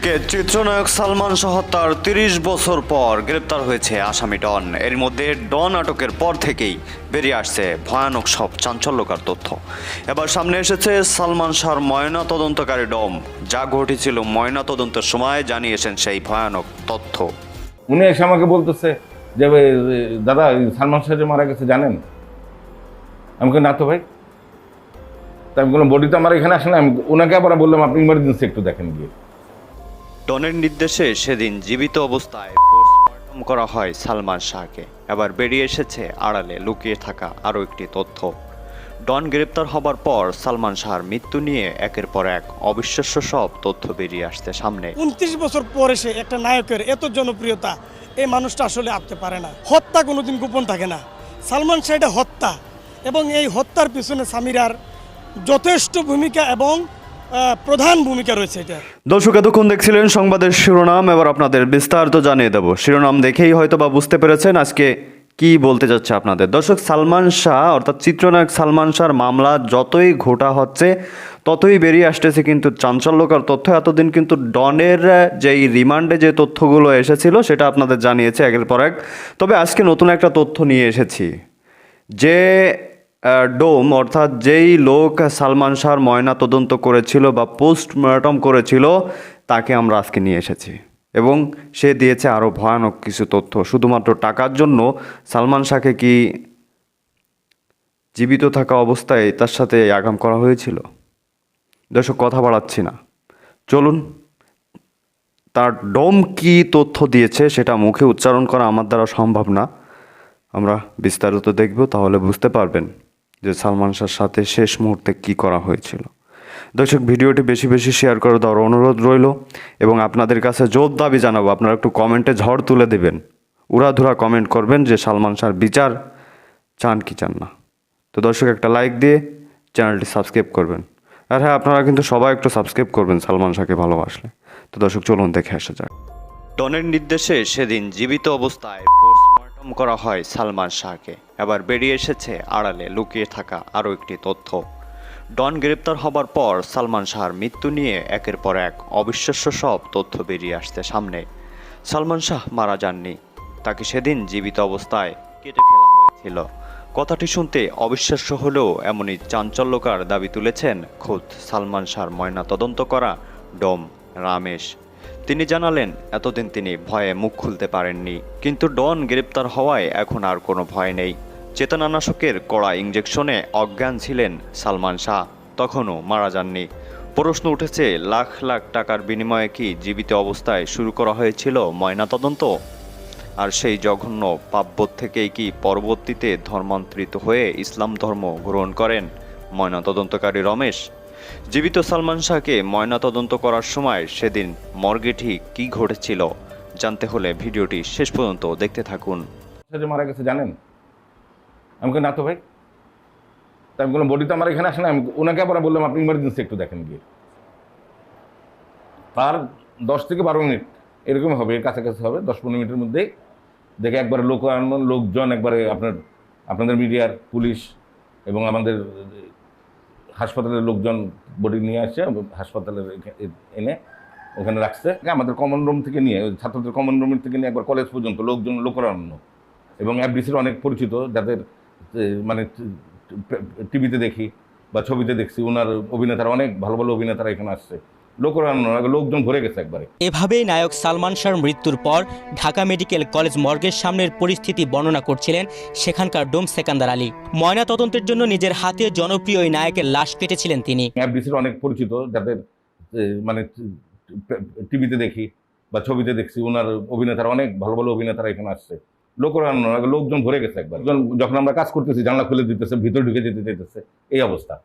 অন্যদিকে চিত্রনায়ক সালমান শাহ হত্যার ৩০ বছর পর গ্রেপ্তার হয়েছে আসামি ডন। এর মধ্যে ডন আটকের পর থেকেই বেরিয়ে আসছে ভয়ানক সব চাঞ্চল্যকর তথ্য। এবার সামনে এসেছে সালমান শাহর ময়না তদন্তকারী ডম। যা ঘটেছিল ময়না তদন্তের সময় জানিয়েছেন সেই ভয়ানক তথ্য। উনি এসে আমাকে বলতেছে যে দাদা সালমান শাহ যে মারা গেছে জানেন? আমি বলি না তো ভাই। তাই আমি বললাম বডিটা আমার এখানে আসে না। আমি ওনাকে আবার বললাম আপনি ইমার্জেন্সি একটু দেখেন গিয়ে। ডনের নির্দেশে সেদিন জীবিত অবস্থায় পোস্টমর্টম করা হয় সালমান শাহকে। এবার বেরিয়ে এসেছে আড়ালে লুকিয়ে থাকা আরও একটি তথ্য। ডন গ্রেপ্তার হবার পর সালমান শাহর মৃত্যু নিয়ে একের পর এক অবিশ্বাস্য সব তথ্য বেরিয়ে আসছে সামনে। ২৯ বছর পরে সে একটা নায়কের এত জনপ্রিয়তা, এই মানুষটা আসলে আপতে পারে না। হত্যা কোনোদিন গোপন থাকে না। সালমান শাহ এটা হত্যা, এবং এই হত্যার পিছনে সামিরার যথেষ্ট ভূমিকা এবং প্রধান ভূমিকা রয়েছে। এটা দর্শক এতক্ষণ দেখছিলেন সংবাদের শিরোনাম, এবার আপনাদের বিস্তারিত জানিয়ে দেব। শিরোনাম দেখেই হয়তো বা বুঝতে পেরেছেন আজকে কি বলতে যাচ্ছে আপনাদের। দর্শক, সালমান শাহ অর্থাৎ চিত্রনায়ক সালমান শাহর মামলা যতই ঘোটা হচ্ছে ততই বেরিয়ে আসতেছে কিন্তু চাঞ্চল্যকর তথ্য। এতদিন কিন্তু ডনের যেই রিমান্ডে যে তথ্যগুলো এসেছিল সেটা আপনাদের জানিয়েছে একের পর এক। তবে আজকে নতুন একটা তথ্য নিয়ে এসেছি। যে ডোম অর্থাৎ যেই লোক সালমান শাহর ময়না তদন্ত করেছিল বা পোস্টমর্টম করেছিল তাকে আমরা আজকে নিয়ে এসেছি, এবং সে দিয়েছে আরও ভয়ানক কিছু তথ্য। শুধুমাত্র টাকার জন্য সালমান শাহকে কি জীবিত থাকা অবস্থায় তার সাথে আগাম করা হয়েছিল? দর্শক, কথা বাড়াচ্ছি না, চলুন তার ডোম কি তথ্য দিয়েছে সেটা মুখে উচ্চারণ করা আমার দ্বারা সম্ভব না। আমরা বিস্তারিত দেখব, তাহলে বুঝতে পারবেন যে সালমান শাহর সাথে শেষ মুহূর্তে কি করা হয়েছিল। দর্শক, ভিডিওটি বেশি বেশি শেয়ার করে দেওয়ার অনুরোধ রইল, এবং আপনাদের কাছে জোর দাবি জানাবো আপনারা একটু কমেন্টে ঝড় তুলে দেবেন, উড়াধুরা কমেন্ট করবেন যে সালমান শাহর বিচার চান কি চান না। তো দর্শক, একটা লাইক দিয়ে চ্যানেলটি সাবস্ক্রাইব করবেন। আর হ্যাঁ, আপনারা কিন্তু সবাই একটু সাবস্ক্রাইব করবেন সালমান শাহকে ভালোবাসলে। তো দর্শক, চলুন দেখে আসা যাক। ডনের নির্দেশে সেদিন জীবিত অবস্থায় পোস্টমর্টম করা হয় সালমান শাহকে। এবার বেরিয়ে এসেছে আড়ালে লুকিয়ে থাকা আরও একটি তথ্য। ডন গ্রেপ্তার হবার পর সালমান শাহর মৃত্যু নিয়ে একের পর এক অবিশ্বাস্য সব তথ্য বেরিয়ে আসছে সামনে। সালমান শাহ মারা যাননি, তাকে সেদিন জীবিত অবস্থায় কেটে ফেলা হয়েছিল। কথাটি শুনতে অবিশ্বাস্য হলেও এমনই চাঞ্চল্যকর দাবি তুলেছেন খোদ সালমান শাহর ময়না তদন্ত করা ডোম রামেশ। তিনি জানালেন এতদিন তিনি ভয়ে মুখ খুলতে পারেননি, কিন্তু ডন গ্রেপ্তার হওয়ায় এখন আর কোনো ভয় নেই। চেতনানাশকের কড়া ইঞ্জেকশনে অজ্ঞান ছিলেন সালমান শাহ, তখনও মারা যাননি। প্রশ্ন উঠেছে, লাখ লাখ টাকার বিনিময়ে কি জীবিত অবস্থায় শুরু করা হয়েছিল ময়নাতদন্ত? আর সেই জঘন্য পাপবোধ থেকেই কি পরবর্তীতে ধর্মান্তরিত হয়ে ইসলাম ধর্ম গ্রহণ করেন ময়নাতদন্তকারী রমেশ? জীবিত সালমান শাহকে ময়নাতদন্ত করার সময় সেদিন মর্গে ঠিক কী ঘটেছিল জানতে হলে ভিডিওটি শেষ পর্যন্ত দেখতে থাকুন। যে মারা গেছে জানেন? আমি বলি না তো ভাই। তাই আমি বললাম বডিটা আমার এখানে আসে না। আমি ওনাকে আবার বললাম আপনি ইমার্জেন্সি একটু দেখেন গিয়ে। তার 10 থেকে 12 মিনিট এরকম হবে, এর কাছাকাছি হবে। 10-15 মিনিটের মধ্যেই দেখে একবারে লোকজন একবারে আপনাদের মিডিয়ার, পুলিশ এবং আমাদের হাসপাতালের লোকজন বডি নিয়ে আসছে হাসপাতালের এনে ওখানে রাখছে। আমাদের কমন রুম থেকে নিয়ে, ছাত্রদের কমন রুম থেকে নিয়ে একবার কলেজ পর্যন্ত লোকজন লোকারণ্য, এবং এফডিসির অনেক পরিচিত যাদের মানে টিভিতে দেখি বা ছবিতে দেখছি, ওনার অভিনেতারা অনেক ভালো ভালো অভিনেতারা এখানে আসছে। লোকজন ভরে গেছে একবারে। এভাবেই নায়ক সালমান শাহর মৃত্যুর পর ঢাকা মেডিকেল কলেজ মর্গের সামনের পরিস্থিতি বর্ণনা করছিলেন সেখানকার ডোম সেকান্দার আলী। ময়না তদন্তের জন্য নিজের হাতে জনপ্রিয় ওই নায়কের লাশ কেটেছিলেন তিনি। এফডিসির অনেক পরিচিত যাদের মানে টিভিতে দেখি বা ছবিতে দেখছি, ওনার অভিনেতারা অনেক ভালো ভালো অভিনেতারা এখানে আসছে। লোকজন ভরে গেছে একবার। যখন আমরা কাজ করতেছি জানলা খুলে দিতেছে, ভিতরে ঢুকে যেতে চাইতেছে, এই অবস্থা।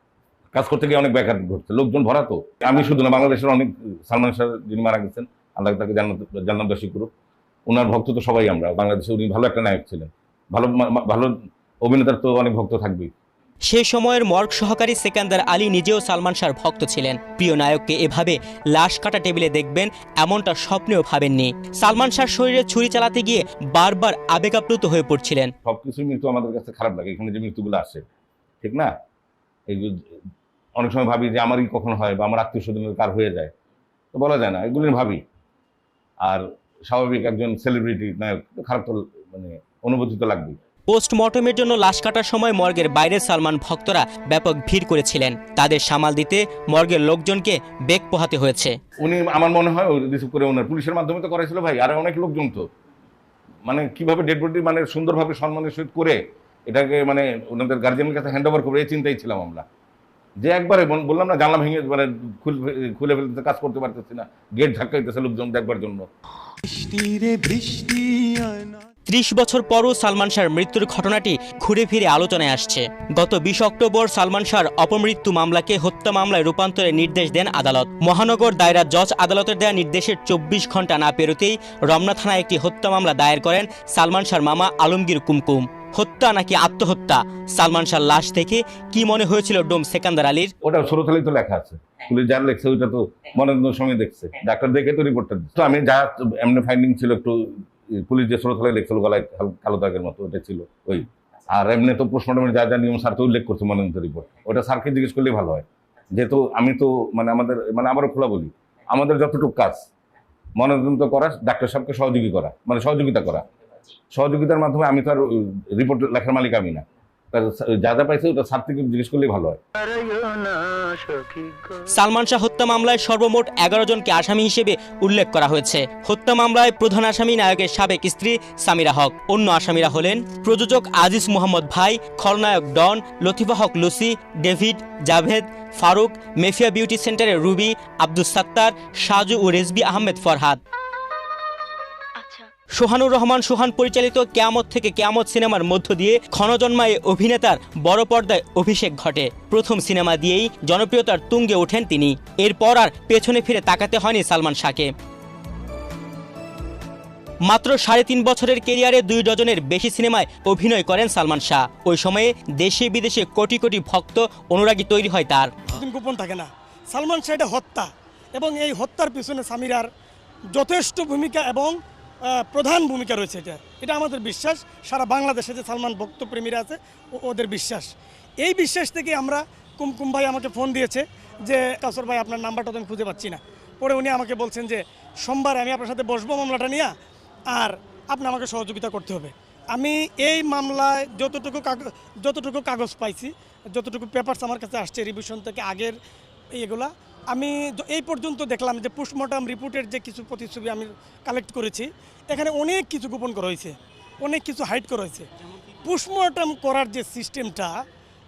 কাজ করতে গিয়ে অনেক ব্যাঘাত ঘটছে, লোকজন ভরা। তো আমি শুধু না, বাংলাদেশের অনেক, সালমান শাহ যিনি মারা গেছেন আল্লাহ তাকে জান্নাতবাসী করুক, ওনার ভক্ত তো সবাই আমরা। বাংলাদেশে উনি ভালো একটা নায়ক ছিলেন, ভালো ভালো অভিনেতার তো অনেক ভক্ত থাকবেই। সেই সময়ের মর্গ সহকারী সেকান্দার আলী নিজেও সালমান শাহর ভক্ত ছিলেন। প্রিয় নায়ককে এভাবে লাশ কাটা টেবিলে দেখবেন এমনটা স্বপ্নেও ভাবেননি। সালমান শাহর শরীরে ছুরি চালাতে গিয়ে বারবার আবেগাপ্লুত হয়ে পড়ছিলেন। সবকিছু মৃত্যু আমাদের কাছে খারাপ লাগে, এখানে যে মৃত্যুগুলো আসে, ঠিক না? এই অনেক সময় ভাবি যে আমারই কখন হয় বা আমার আত্মীয় স্বজনের কার হয়ে যায়, তো বলা যায় না, এগুলি ভাবি। আর স্বাভাবিক একজন সেলিব্রিটি নায়ক, খারাপ তো মানে অনুভূতি তো লাগবেই। পোস্টমর্টমের জন্য লাশ কাটার সময় মর্গের বাইরে সালমান ভক্তরা ব্যাপক ভিড় করেছিলেন। তাদের সামাল দিতে মর্গের লোকজনকে বেগ পোহাতে হয়েছে। উনি আমার মনে হয় রিসিভ করে ওনার পুলিশের মাধ্যমে তো করাইছিল ভাই, আর অনেক লোকজন তো মানে কিভাবে ডেড বডি মানে সুন্দরভাবে সম্মানের সহিত করে এটাকে মানে ওনাদের গার্জিয়ানের কাছে হ্যান্ড ওভার করবে, এই চিন্তাই ছিলাম আমরা। যে একবারে বললাম না, জানলা ভেঙে মানে খুলে ফেলতে, কাজ করতে পারতেছি না, গেট ধাক্কাইতেছে লোকজন দেখবার জন্য। ৩০ বছর পরও সালমান শাহর মৃত্যুর ঘটনাটি ঘুরে ফিরে আলোচনায় আসছে। গত ২০ অক্টোবর সালমান শাহর অপমৃত্যু মামলাকে হত্যা মামলায় রূপান্তরের নির্দেশ দেন আদালত। মহানগর দায়রা জজ আদালতের দেওয়া নির্দেশের ২৪ ঘন্টা না পেরোতেই রমনা থানায় একটি হত্যা মামলা দায়ের করেন সালমান শাহর মামা আলমগীর কুমকুম। হত্যা নাকি আত্মহত্যা, সালমান শাহর লাশ দেখে কি মনে হয়েছিল ডোম সেকান্দার আলীর? ওটা ছোটখালি তো লেখা আছে, পুলিশ যার লেখছে ওইটা তো মনের সঙ্গে দেখছে, ডাক্তার দেখে তো রিপোর্টটা দিচ্ছে। তো আমি যা এমনি ফাইন্ডিং ছিল, একটু পুলিশ যে ছোটখালি লেখছিল গলায় কালো দাগের মতো, ওটা ছিল ওই। আর এমনি তো পোস্টমর্টমের যা যা নিয়ম স্যার তো উল্লেখ করছে মনোনীত রিপোর্ট, ওটা স্যারকে জিজ্ঞেস করলেই ভালো হয়। যেহেতু আমি তো মানে আমাদের মানে আমারও খোলা বলি, আমাদের যতটুকু কাজ মনোনীত করা, ডাক্তার সাহেবকে সহযোগিতা করা, সহযোগিতার মাধ্যমে আমি তো আর রিপোর্ট লেখার মালিক আমি না। তার যা যা পাইছে ওটা স্যার থেকে জিজ্ঞেস করলেই ভালো হয়। সালমান শাহ হত্যা মামলায় সর্বমোট ১১ জনকে আসামি হিসেবে উল্লেখ করা হয়েছে। হত্যা মামলায় প্রধান আসামি নায়কের সাবেক স্ত্রী সামিরা হক। অন্য আসামিরা হলেন প্রযোজক আজিজ মোহাম্মদ ভাই, খলনায়ক Don, Latifa Haque Lucy, David, Javed, Faruk, Mafia beauty সেন্টারের রুবি, আব্দুস সাত্তার, সাজু ও রেজবি আহমেদ ফরহাদ। সোহানুর রহমান সোহান পরিচালিত কেয়ামত থেকে কেয়ামত সিনেমার মধ্য দিয়ে ক্ষণজন্মায় অভিনেতার বড় পর্দায় অভিষেক ঘটে। প্রথম সিনেমা দিয়েই জনপ্রিয়তার তুঙ্গে ওঠেন তিনি। এরপর আর পেছনে ফিরে তাকাতে হয়নি সালমান শাহকে। মাত্র ৩.৫ বছরের কেরিয়ারে ২ ডজনের বেশি সিনেমায় অভিনয় করেন সালমান শাহ। ওই সময়ে দেশে বিদেশে কোটি কোটি ভক্ত অনুরাগী তৈরি হয় তার। গোপন থাকে না, সালমান শাহ এটা হত্যা, এবং এই হত্যার পিছনে সামিরার যথেষ্ট ভূমিকা এবং প্রধান ভূমিকা রয়েছে। এটা আমাদের বিশ্বাস, সারা বাংলাদেশে যে সালমান ভক্তপ্রেমীরা আছে ওদের বিশ্বাস। এই বিশ্বাস থেকে আমরা, কুমকুম ভাই আমাকে ফোন দিয়েছে যে কাসর ভাই আপনার নাম্বারটা তো আমি খুঁজে পাচ্ছি না। পরে উনি আমাকে বলছেন যে সোমবার আমি আপনার সাথে বসবো মামলাটা নিয়ে, আর আপনি আমাকে সহযোগিতা করতে হবে। আমি এই মামলায় যতটুকু কাগজ পাইছি, যতটুকু পেপারস আমার কাছে আসছে রিভিশন থেকে আগের এগুলা, আমি এই পর্যন্ত দেখলাম যে পোস্টমর্টম রিপোর্টের যে কিছু প্রতিচ্ছবি আমি কালেক্ট করেছি, এখানে অনেক কিছু গোপন করা হয়েছে, অনেক কিছু হাইড করা হয়েছে। পোস্টমর্টম করার যে সিস্টেমটা,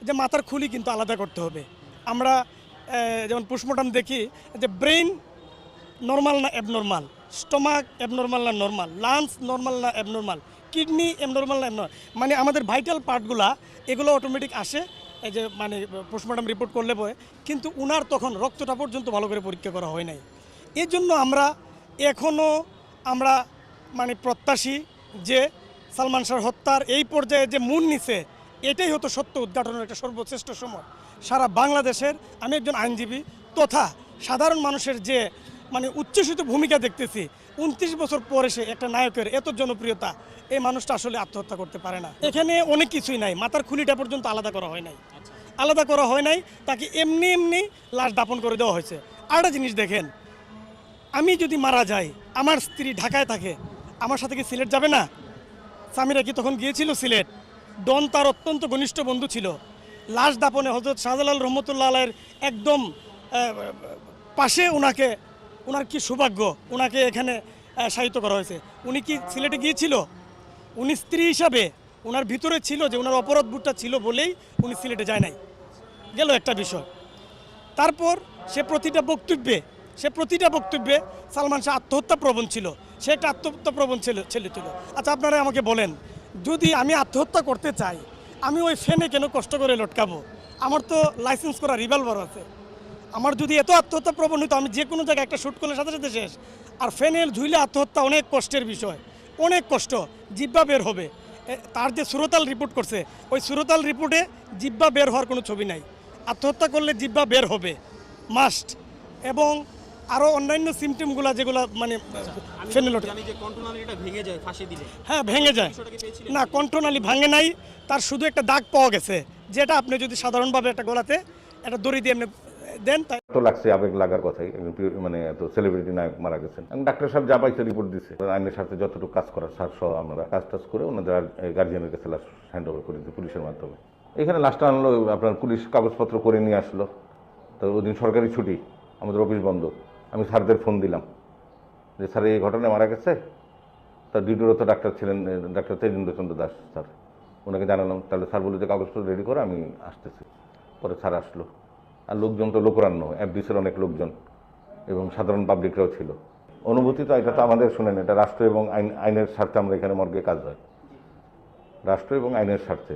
যে মাথার খুলি কিন্তু আলাদা করতে হবে। আমরা যেমন পোস্টমর্টম দেখি যে ব্রেন নর্মাল না অ্যাবনর্মাল, স্টমাক অ্যাবনর্মাল না নর্মাল, লাংস নর্মাল না অ্যাবনর্মাল, কিডনি অ্যাবনর্মাল না অ্যাবনর্মাল, মানে আমাদের ভাইটাল পার্টগুলা এগুলো অটোমেটিক আসে এই যে মানে পোস্টমর্টম রিপোর্ট করলে পরে। কিন্তু উনার তখন রক্তটা পর্যন্ত ভালো করে পরীক্ষা করা হয় নাই। এই জন্য এখনও আমরা মানে প্রত্যাশী যে সালমান শাহর হত্যার এই পর্যায়ে যে মূল নিছে, এটাই হতো সত্য উদ্ঘাটনের একটা সর্বশ্রেষ্ঠ সময়। সারা বাংলাদেশের আমি একজন আইনজীবী তথা সাধারণ মানুষের যে মানে উচ্ছ্বসিত ভূমিকা দেখতেছি, ২৯ বছর পরে সে একটা নায়কের এত জনপ্রিয়তা, এই মানুষটা আসলে আত্মহত্যা করতে পারে না। এখানে অনেক কিছুই নাই, মাথার খুলিটা পর্যন্ত আলাদা করা হয় নাই, তাকে এমনি লাশ দাপন করে দেওয়া হয়েছে। আরেকটা জিনিস দেখেন, আমি যদি মারা যাই, আমার স্ত্রী ঢাকায় থাকে, আমার সাথে কি সিলেট যাবে না? সামিরা কি তখন গিয়েছিল সিলেট? ডন তার অত্যন্ত ঘনিষ্ঠ বন্ধু ছিল। লাশ দাপনে হযরত শাহজালাল রহমতুল্লাহ আলাইহির একদম পাশে ওনার কি সৌভাগ্য, ওনাকে এখানে শায়িত করা হয়েছে। উনি কি সিলেটে গিয়েছিল? উনি স্ত্রী হিসাবে ওনার ভিতরে ছিল যে ওনার অপরাধবোধটা ছিল বলেই উনি সিলেটে যায় নাই, গেল একটা বিষয়। তারপর সে প্রতিটা বক্তব্যে সালমান শাহ আত্মহত্যা প্রবণ ছিল, সে একটা আত্মহত্যা প্রবণ ছেলে ছিল। আচ্ছা আপনারা আমাকে বলেন, যদি আমি আত্মহত্যা করতে চাই, আমি ওই ফ্যানে কেন কষ্ট করে লটকাবো? আমার তো লাইসেন্স করা রিভলভার আছে। আমার যদি এত আত্মহত্যা প্রবণ হতো, আমি যে কোনো জায়গায় একটা শ্যুট করলে সাথে সাথে শেষ। আর ফ্যানেল ঝুইলে আত্মহত্যা অনেক কষ্টের বিষয়, অনেক কষ্ট, জিব্বা বের হবে। তার যে সুরতাল রিপোর্ট করছে, ওই সুরতাল রিপোর্টে জিব্বা বের হওয়ার কোনো ছবি নাই। আত্মহত্যা করলে জিব্বা বের হবে মাস্ট, এবং আরও অন্যান্য সিমটমগুলো যেগুলো মানে হ্যাঁ ভেঙে যায় না, কণ্ঠনালী ভাঙে নাই, তার শুধু একটা দাগ পাওয়া গেছে, যেটা আপনি যদি সাধারণভাবে একটা গলাতে একটা দড়ি দিয়ে এমনি দেন তাই তো লাগছে, আবেগ লাগার কথাই, একজন মানে এত সেলিব্রিটি নায়ক মারা গেছেন। এবং ডাক্তার সাহেব যা পাইছে রিপোর্ট দিছে, আইনের সাথে যতটুকু কাজ করার স্যার সহ আমরা কাজ টাজ করে ওনাদের গার্জিয়ানের কাছে লাশ হ্যান্ড ওভার করে দিই পুলিশের মাধ্যমে। এখানে লাশটা আনলো, আপনার পুলিশ কাগজপত্র করে নিয়ে আসলো। তো ওই দিন সরকারি ছুটি, আমাদের অফিস বন্ধ। আমি স্যারদের ফোন দিলাম যে স্যার এই ঘটনায় মারা গেছে। তার ডিউটিরত ডাক্তার ছিলেন ডাক্তার তেজেন্দ্রচন্দ্র দাস স্যার, ওনাকে জানালাম। তাহলে স্যার বলে যে কাগজপত্র রেডি করে আমি আসতেছি। পরে স্যার আসলো। আর লোকজন তো লোকরান্য, এফডিসির অনেক লোকজন এবং সাধারণ পাবলিকরাও ছিল। অনুভূতি তো এটা তো আমাদের, শুনেন, এটা রাষ্ট্র এবং আইনের স্বার্থে আমরা এখানে মর্গে কাজ হয়, রাষ্ট্র এবং আইনের স্বার্থে।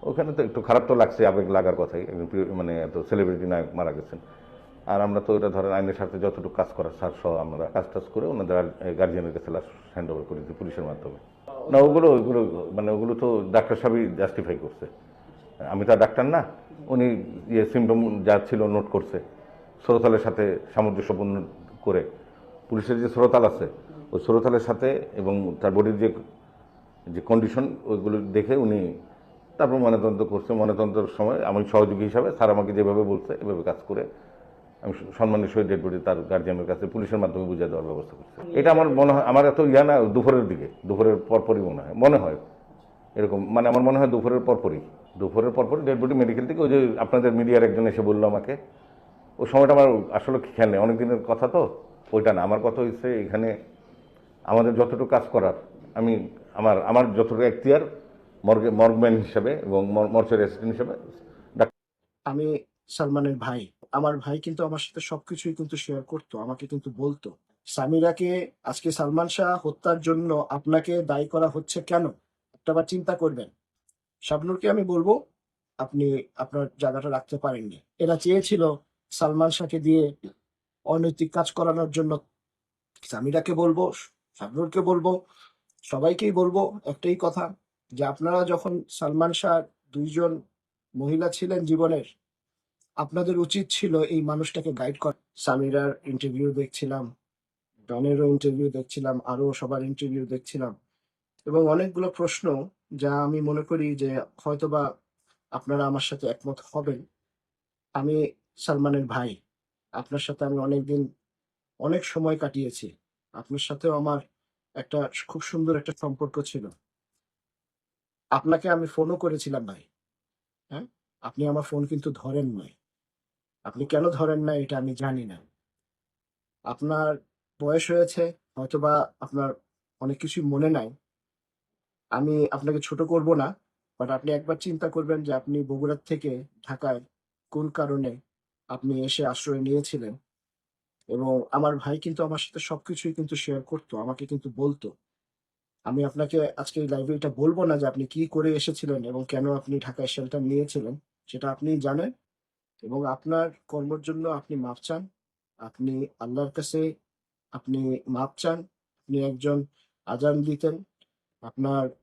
ওখানে তো একটু খারাপ তো লাগছে, আবেগ লাগার কথাই, একজন মানে এত সেলিব্রিটি নায়ক মারা গেছেন। আর আমরা তো এটা ধরেন আইনের স্বার্থে যতটুকু কাজ করার স্যার সহ আমরা কাজ টাজ করে ওনাদের গার্জিয়ানের কাছে লাশ হ্যান্ড ওভার করে দিই পুলিশের মাধ্যমে। না, ওগুলো মানে ওগুলো তো ডাক্তার সাহেবই জাস্টিফাই করছে। আমি তো আর ডাক্তার না। উনি সিমটম যা ছিল নোট করছে, শ্রোতালের সাথে সামঞ্জস্যপূর্ণ করে, পুলিশের যে শ্রোতাল আছে ওই শ্রোতালের সাথে এবং তার বডির যে কন্ডিশন ওইগুলো দেখে উনি তারপর ময়নাতদন্ত করছে। ময়নাতদন্তের সময় আমি সহযোগী হিসাবে স্যার আমাকে যেভাবে বলছে এভাবে কাজ করে আমি সম্মানের সহিত ডেড বডি তার গার্জিয়ানের কাছে পুলিশের মাধ্যমে বুঝিয়ে দেওয়ার ব্যবস্থা করছি। এটা আমার মনে হয়, আমার এত ইয়া না, দুপুরের দিকে, দুপুরের পরপরই মনে হয় এরকম, মানে আমার মনে হয় দুপুরের পরপরই ডেড বডি মেডিকেল থেকে, ওই যে আপনাদের মিডিয়ার একজন এসে বললো আমাকে, ওই সময়টা আমার আসলে খেয়াল নেই, অনেক দিনের কথা তো, ওইটা না। আমার কথা হচ্ছে এখানে আমাদের যতটুকু কাজ করার, আমি আমার যতটুকু এখতিয়ার মর্গম্যান হিসেবে এবং মর্চারি অ্যাসিস্ট্যান্ট হিসেবে। আমি সালমানের ভাই। আমার ভাই কিন্তু আমার সাথে সবকিছুই কিন্তু শেয়ার করতো, আমাকে কিন্তু বলতো সামিরাকে আজকে সালমান শাহ হত্যার জন্য আপনাকে দায়ী করা হচ্ছে কেন, একটাবার চিন্তা করবেন। শাবনূরকে আমি বলবো আপনি আপনার জায়গাটা রাখতে পারেননি। এরা চেয়েছিল সালমান শাহকে দিয়ে অনৈতিক কাজ করানোর জন্য। সামিরাকে বলবো, শাবনূরকে বলবো, সবাইকেই বলবো একটাই কথা, যে আপনারা যখন সালমান শাহ দুইজন মহিলা ছিলেন জীবনের, আপনাদের উচিত ছিল এই মানুষটাকে গাইড করা। সামিরার ইন্টারভিউ দেখছিলাম, ডনেরও ইন্টারভিউ দেখছিলাম, আরো সবার ইন্টারভিউ দেখছিলাম, এবং অনেকগুলো প্রশ্ন যা আমি মনে করি যে হয়তোবা আপনারা আমার সাথে একমত হবেন। আমি সালমানের ভাই, আপনার সাথে আমি অনেকদিন অনেক সময় কাটিয়েছি, আপনার সাথেও আমার একটা খুব সুন্দর একটা সম্পর্ক ছিল। আপনাকে আমি ফোনও করেছিলাম ভাই, হ্যাঁ, আপনি আমার ফোন কিন্তু ধরেন নাই। আপনি কেন ধরেন না এটা আমি জানি না। আপনার বয়স হয়েছে, হয়তোবা আপনার অনেক কিছু মনে নাই। আমি আপনাকে ছোট করব না, বাট আপনি একবার চিন্তা করবেন যে আপনি বগুড়ার থেকে ঢাকায় কোন কারণে আপনি এসে আশ্রয় নিয়েছিলেন। এবং আমার ভাই কিন্তু আমার সাথে সবকিছুই কিন্তু শেয়ার করতো, আমাকে কিন্তু বলতো। আমি আপনাকে আজকে এই লাইভে এটা বলবো না যে আপনি কি করে এসেছিলেন এবং কেন আপনি ঢাকায় শেল্টার নিয়েছিলেন, সেটা আপনিই জানেন। এবং আপনার কর্মের জন্য আপনি মাপ চান, আপনি আল্লাহর কাছে আপনি মাপ চান। আপনি একজন আজান দিতেন,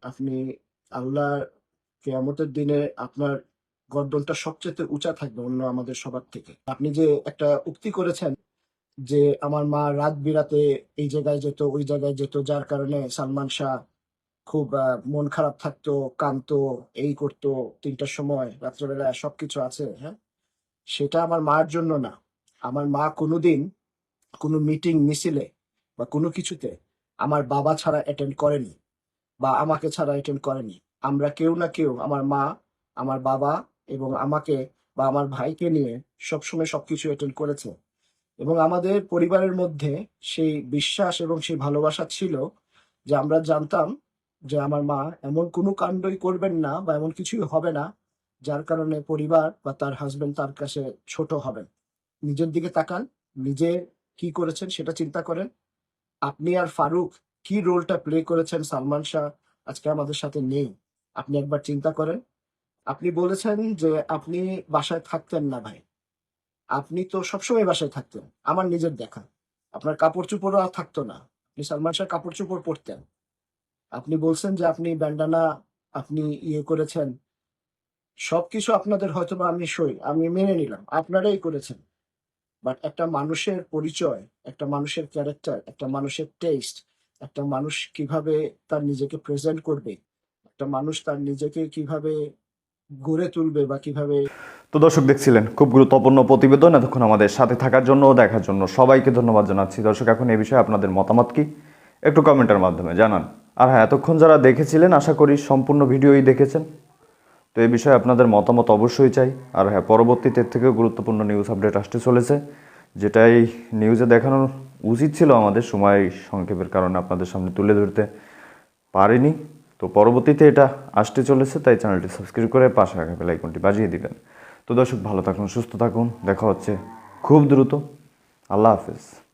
আপনি আল্লাহ কিয়ামতের দিনে আপনার গর্দনটা সবচেয়ে উঁচা থাকবে অন্য আমাদের সবার থেকে। আপনি যে একটা উক্তি করেছেন যে আমার মা রাত বিরাতে এই জায়গায় যেত ওই জায়গায় যেত, যার কারণে সালমান শাহ খুব মন খারাপ থাকতো, কাঁদতো, এই করতো, ৩টার সময় রাত্রেবেলা সবকিছু আছে, হ্যাঁ, সেটা আমার মার জন্য না। আমার মা কোনোদিন কোনো মিটিং মিছিলে বা কোনো কিছুতে আমার বাবা ছাড়া অ্যাটেন্ড করেনি বা আমাকে ছাড়া অ্যাটেন্ড করেনি। আমরা কেউ না কেউ, আমার মা, আমার বাবা এবং আমাকে বা আমার ভাইকে নিয়ে সবসময় সবকিছু অ্যাটেন্ড করেছে। এবং আমাদের পরিবারের মধ্যে সেই বিশ্বাস এবং সেই ভালোবাসা ছিল যে আমরা জানতাম যে আমার মা এমন কোনো কাণ্ডই করবেন না বা এমন কিছুই হবে না যার কারণে পরিবার বা তার হাজবেন্ড তার কাছে ছোট হবেন। নিজের দিকে তাকান, নিজে কি করেছেন সেটা চিন্তা করেন। আপনি আর ফারুক কি রোলটা প্লে করেছেন, সালমান শাহ আজকে আমাদের সাথে নেই, আপনি একবার চিন্তা করেন। আপনি বলেছেন যে আপনি বাসায় থাকতেন না ভাই, আপনি তো সবসময় বাসায় থাকতেন, আমার নিজের দেখা। আপনার কাপড় চোপড়ও আর থাকতো না, আপনি সালমান শাহ কাপড় চোপড় পরতেন। আপনি বলছেন যে আপনি ব্যান্ডানা আপনি ইয়ে করেছেন, সবকিছু আপনাদের হয়তোবা আমি মেনে নিলাম, আপনারাই করেছেন। বাট একটা মানুষের পরিচয়, একটা মানুষের ক্যারেক্টার, একটা মানুষের টেস্ট, একটা মানুষ কিভাবে তার নিজেকে প্রেজেন্ট করবে, একটা মানুষ তার নিজেকে কিভাবে গড়ে তুলবে বা কিভাবে। তো দর্শক দেখছিলেন খুব গুরুত্বপূর্ণ প্রতিবেদন। এতক্ষণ আমাদের সাথে থাকার জন্য ও দেখার জন্য সবাইকে ধন্যবাদ জানাচ্ছি। দর্শক এখন এই বিষয়ে আপনাদের মতামত কি একটু কমেন্টের মাধ্যমে জানান। আর হ্যাঁ, এতক্ষণ যারা দেখেছিলেন আশা করি সম্পূর্ণ ভিডিওই দেখেছেন। তো এই বিষয়ে আপনাদের মতামত অবশ্যই চাই। আর হ্যাঁ, পরবর্তীতে এর থেকেও গুরুত্বপূর্ণ নিউজ আপডেট আসতে চলেছে, যেটাই নিউজে দেখানো উচিত ছিল আমাদের সময় সংক্ষেপের কারণে আপনাদের সামনে তুলে ধরতে পারিনি। তো পরবর্তীতে এটা আসতে চলেছে, তাই চ্যানেলটি সাবস্ক্রাইব করে পাশে রাখা বেল আইকনটি বাজিয়ে দিবেন। তো দর্শক ভালো থাকুন, সুস্থ থাকুন, দেখা হচ্ছে খুব দ্রুত। আল্লাহ হাফেজ।